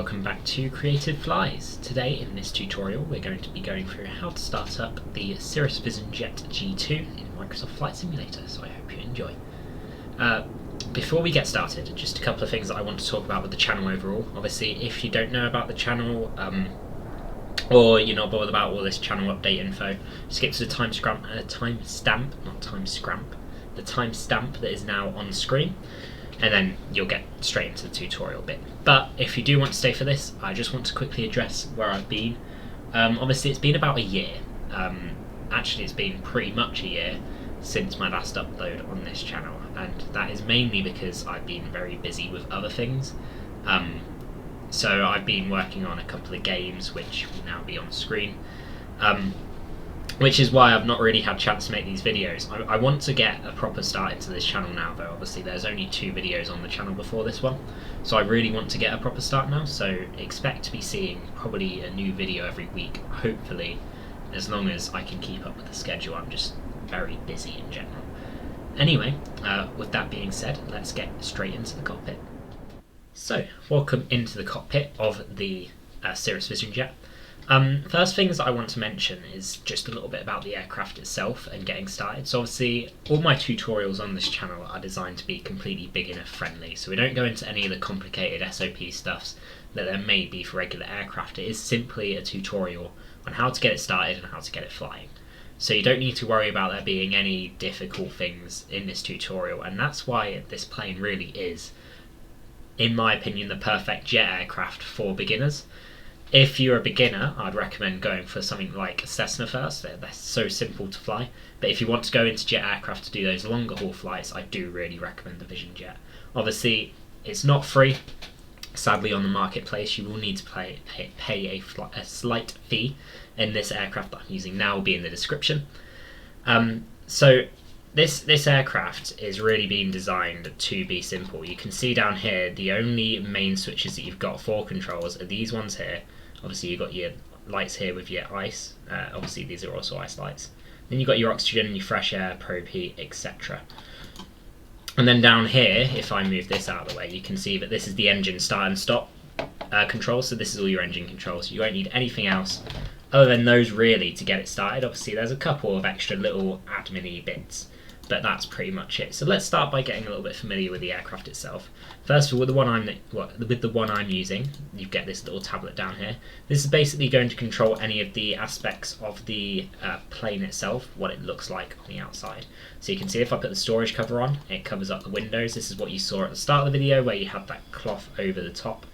welcome back to Creative Flies. Today in this tutorial we're going to be going through how to start up the Cirrus Jet G2 in Microsoft Flight Simulator, so I hope you enjoy. Before we get started, just a couple of things that I want to talk about with the channel overall. Obviously, if you don't know about the channel, or you're not bothered about all this channel update info, skip to the timestamp that is now on screen, and then you'll get straight into the tutorial bit. But if you do want to stay for this, I just want to quickly address where I've been. Obviously it's been about a year. Actually it's been pretty much a year since my last upload on this channel, and that is mainly because I've been very busy with other things. So I've been working on a couple of games which will now be on screen, which is why I've not really had a chance to make these videos. I want to get a proper start into this channel now though. Obviously there's only 2 videos on the channel before this one, so I really want to get a proper start now, so expect to be seeing probably a new video every week, hopefully, as long as I can keep up with the schedule. I'm just very busy in general. Anyway, with that being said, let's get straight into the cockpit. So, welcome into the cockpit of the Cirrus Jet. First things I want to mention is just a little bit about the aircraft itself and getting started. So obviously all my tutorials on this channel are designed to be completely beginner friendly, so we don't go into any of the complicated SOP stuffs that there may be for regular aircraft. It is simply a tutorial on how to get it started and how to get it flying. So you don't need to worry about there being any difficult things in this tutorial, and that's why this plane really is, in my opinion, the perfect jet aircraft for beginners. If you're a beginner, I'd recommend going for something like a Cessna first. They're so simple to fly. But if you want to go into jet aircraft to do those longer haul flights, I do really recommend the Vision Jet. Obviously, it's not free. Sadly, on the marketplace, you will need to pay a slight fee, and this aircraft that I'm using now will be in the description. So this aircraft is really being designed to be simple. You can see down here the only main switches that you've got for controls are these ones here. Obviously you've got your lights here with your ice. Obviously these are also ice lights. Then you've got your oxygen and your fresh air, probe heat, etc. And then down here, if I move this out of the way, you can see that this is the engine start and stop controls. So this is all your engine controls. You won't need anything else other than those really to get it started. Obviously there's a couple of extra little admin-y bits, but that's pretty much it. So let's start by getting a little bit familiar with the aircraft itself. First of all, with the one I'm using, you get this little tablet down here. This is basically going to control any of the aspects of the plane itself, what it looks like on the outside. So you can see if I put the storage cover on, it covers up the windows. This is what you saw at the start of the video where you had that cloth over the top.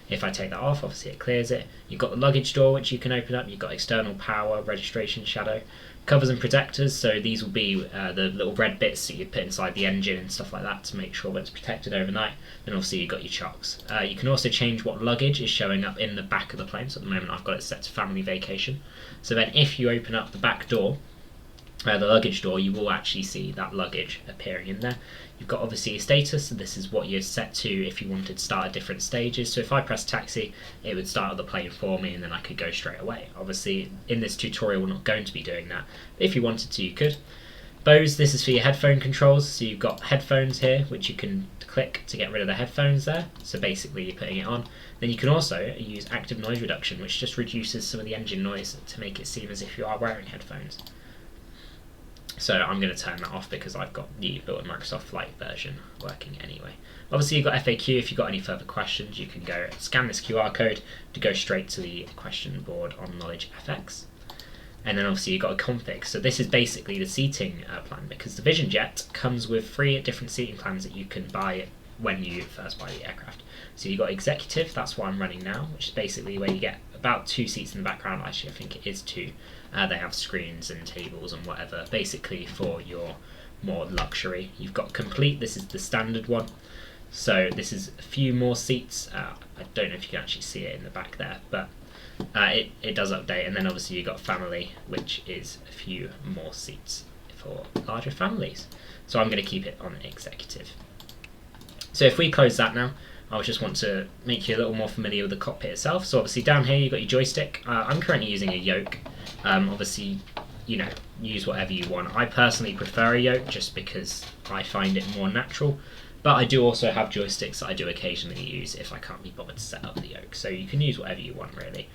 If I take that off, obviously it clears it. You've got the luggage door which you can open up. You've got external power, registration shadow, covers and protectors. So these will be the little red bits that you put inside the engine and stuff like that to make sure that it's protected overnight. And obviously you've got your chocks. You can also change what luggage is showing up in the back of the plane. So at the moment I've got it set to family vacation. So then if you open up the back door, the luggage door, you will actually see that luggage appearing in there. You've got obviously your status, so this is what you're set to if you wanted to start at different stages. So if I press taxi, it would start the plane for me and then I could go straight away. Obviously in this tutorial we're not going to be doing that, but if you wanted to you could. Bose, this is for your headphone controls, so you've got headphones here which you can click to get rid of the headphones there, so basically you're putting it on. Then you can also use active noise reduction, which just reduces some of the engine noise to make it seem as if you are wearing headphones. So I'm going to turn that off because I've got the built-in Microsoft Flight version working anyway. Obviously you've got FAQ. If you've got any further questions you can go scan this QR code to go straight to the question board on Knowledge FX. And then obviously you've got a config. So this is basically the seating plan, because the Vision Jet comes with 3 different seating plans that you can buy when you first buy the aircraft. So you've got executive, that's what I'm running now, which is basically where you get about 2 seats in the background. Actually I think it is 2. They have screens and tables and whatever, basically for your more luxury. You've got complete, this is the standard one. So this is a few more seats. I don't know if you can actually see it in the back there, but it does update. And then obviously you've got family, which is a few more seats for larger families. So I'm going to keep it on executive. So if we close that now, I just want to make you a little more familiar with the cockpit itself. So obviously down here you've got your joystick. I'm currently using a yoke. Obviously, you know, use whatever you want. I personally prefer a yoke just because I find it more natural. But I do also have joysticks that I do occasionally use if I can't be bothered to set up the yoke. So you can use whatever you want really.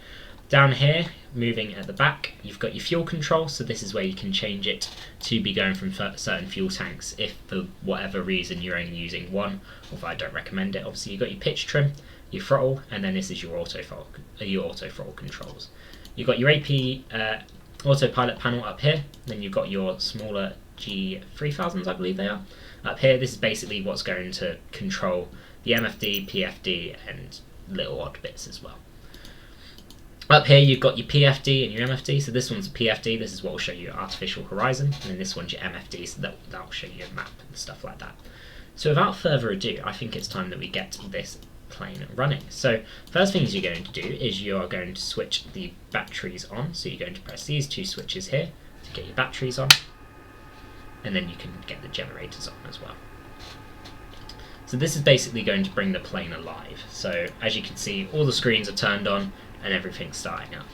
Down here, moving at the back, you've got your fuel control, so this is where you can change it to be going from certain fuel tanks if for whatever reason you're only using one, although I don't recommend it. Obviously you've got your pitch trim, your throttle, and then this is your auto throttle controls. You've got your AP autopilot panel up here, then you've got your smaller G3000s, I believe they are. Up here, this is basically what's going to control the MFD, PFD, and little odd bits as well. Up here you've got your PFD and your MFD, so this one's a PFD, this is what will show you your artificial horizon, and then this one's your MFD, so that will show you a map and stuff like that. So without further ado, I think it's time that we get this plane running. So first things you're going to do is you are going to switch the batteries on, so you're going to press these two switches here to get your batteries on, and then you can get the generators on as well. So this is basically going to bring the plane alive. So as you can see, all the screens are turned on and everything's starting up.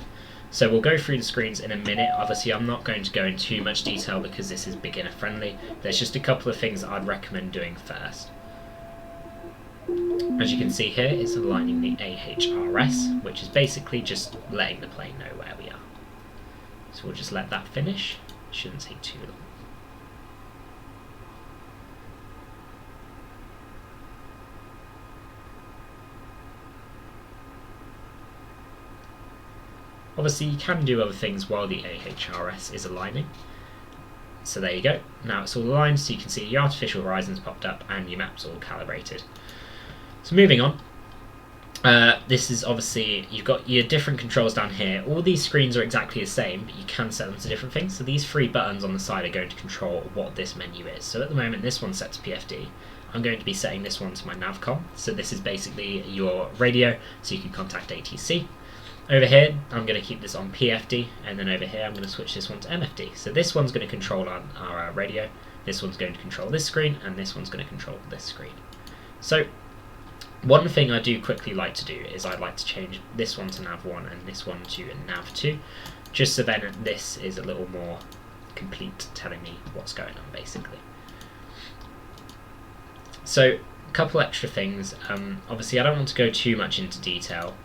So we'll go through the screens in a minute. Obviously I'm not going to go into too much detail because this is beginner friendly. There's just a couple of things that I'd recommend doing first. As you can see here, it's aligning the AHRS, which is basically just letting the plane know where we are. So we'll just let that finish. Shouldn't take too long. Obviously you can do other things while the AHRS is aligning. So there you go, now it's all aligned, so you can see your artificial horizons popped up and your map's all calibrated. So moving on, this is obviously, you've got your different controls down here. All these screens are exactly the same, but you can set them to different things. So these three buttons on the side are going to control what this menu is. So at the moment this one's set to PFD. I'm going to be setting this one to my navcom. So this is basically your radio, so you can contact ATC. Over here, I'm going to keep this on PFD, and then over here I'm going to switch this one to MFD. So this one's going to control our radio, this one's going to control this screen, and this one's going to control this screen. So one thing I do quickly like to do is I'd like to change this one to nav1 and this one to nav2, just so then this is a little more complete, telling me what's going on basically. So a couple extra things, obviously I don't want to go too much into detail.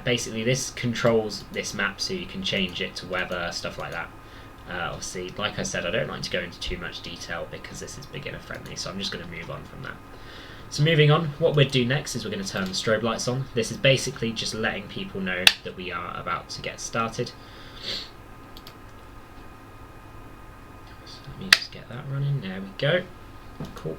Basically this controls this map, so you can change it to weather, stuff like that. Obviously, like I said, I don't like to go into too much detail because this is beginner friendly, so I'm just going to move on from that. So moving on, what we'll do next is we're going to turn the strobe lights on. This is basically just letting people know that we are about to get started. So let me just get that running, there we go. Cool.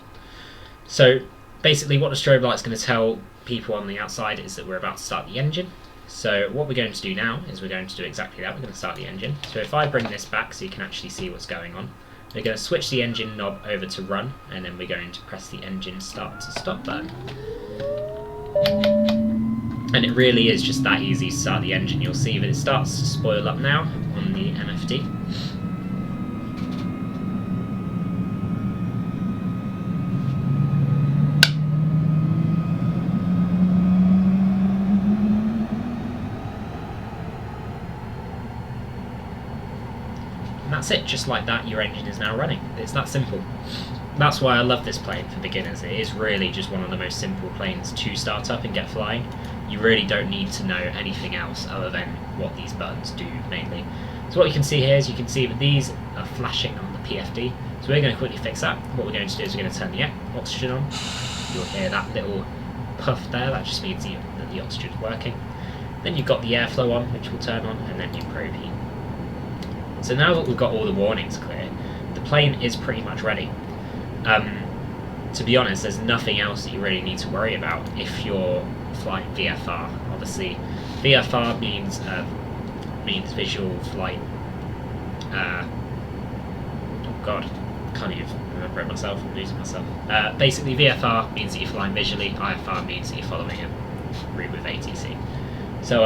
So basically what the strobe light's going to tell people on the outside is that we're about to start the engine. So what we're going to do now is we're going to do exactly that. We're going to start the engine. So if I bring this back so you can actually see what's going on, we're going to switch the engine knob over to run, and then we're going to press the engine start to stop button. And it really is just that easy to start the engine. You'll see that it starts to spoil up now on the MFD. That's it, just like that your engine is now running. It's that simple. That's why I love this plane for beginners. It is really just one of the most simple planes to start up and get flying. You really don't need to know anything else other than what these buttons do mainly. So what you can see here is you can see that these are flashing on the PFD. So we're going to quickly fix that. What we're going to do is we're going to turn the oxygen on. You'll hear that little puff there, that just means that the oxygen is working. Then you've got the airflow on, which will turn on, and then your probe heat. So now that we've got all the warnings clear, the plane is pretty much ready. To be honest, there's nothing else that you really need to worry about if you're flying VFR. Obviously, VFR means visual flight. Oh god, can't even remember it myself. I'm losing myself. Basically, VFR means that you're flying visually. IFR means that you're following a route with ATC. So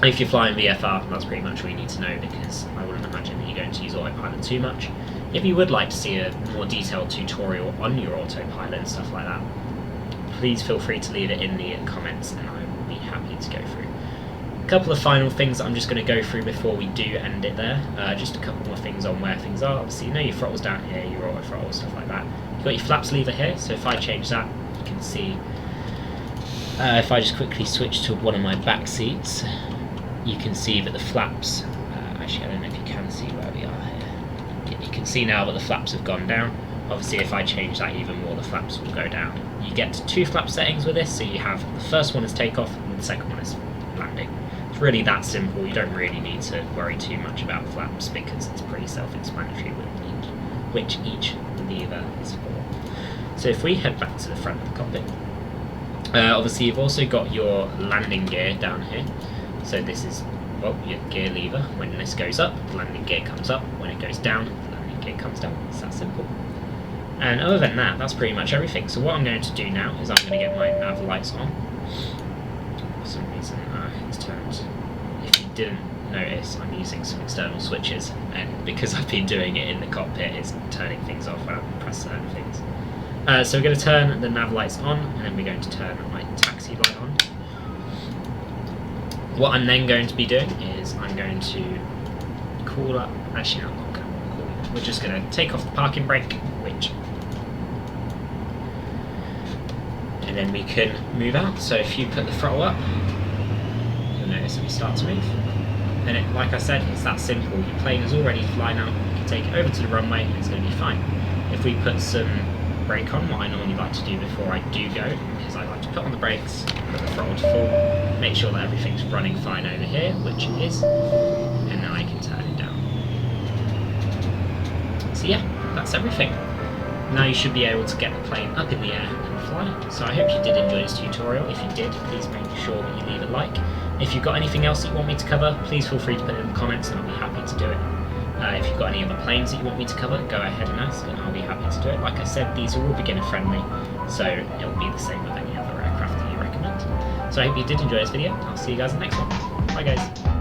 if you're flying VFR, that's pretty much all you need to know, because I wouldn't imagine that you're going to use autopilot too much. If you would like to see a more detailed tutorial on your autopilot and stuff like that, please feel free to leave it in the comments and I will be happy to go through. A couple of final things that I'm just going to go through before we do end it there. Just a couple more things on where things are. Obviously, you know your throttle's down here, your auto throttle, stuff like that. You've got your flaps lever here, so if I change that, you can see, if I just quickly switch to one of my back seats, you can see that the flaps, actually I don't know if you can see where we are here. You can see now that the flaps have gone down. Obviously if I change that even more, the flaps will go down. You get 2 flap settings with this, so you have the first one is takeoff and the second one is landing. It's really that simple. You don't really need to worry too much about flaps because it's pretty self-explanatory with which each lever is for. So if we head back to the front of the cockpit, obviously you've also got your landing gear down here. So this is, well, your gear lever. When this goes up, the landing gear comes up. When it goes down, the landing gear comes down. It's that simple. And other than that, that's pretty much everything. So what I'm going to do now is I'm going to get my nav lights on. For some reason, it's turned. If you didn't notice, I'm using some external switches, and because I've been doing it in the cockpit, it's turning things off when I press certain things. So we're going to turn the nav lights on, and then we're going to turn my taxi light on. What I'm then going to be doing is I'm going to call up. Actually, no, I'm not going to call. We're just going to take off the parking brake, which. And then we can move out. So if you put the throttle up, you'll notice that we start to move. And it, like I said, it's that simple. Your plane is all ready to fly now. You can take it over to the runway and it's going to be fine. If we put some brake on, what I normally like to do before I do go is I like to put on the brakes, put the throttle to full, make sure that everything's running fine over here, which it is, and then I can turn it down. So yeah, that's everything. Now you should be able to get the plane up in the air and fly. So I hope you did enjoy this tutorial. If you did, please make sure that you leave a like. If you've got anything else that you want me to cover, please feel free to put it in the comments and I'll be happy to do it. If you've got any other planes that you want me to cover, go ahead and ask and I'll be happy to do it. Like I said, these are all beginner friendly, so it'll be the same with any other aircraft that you recommend. So I hope you did enjoy this video. I'll see you guys in the next one. Bye guys.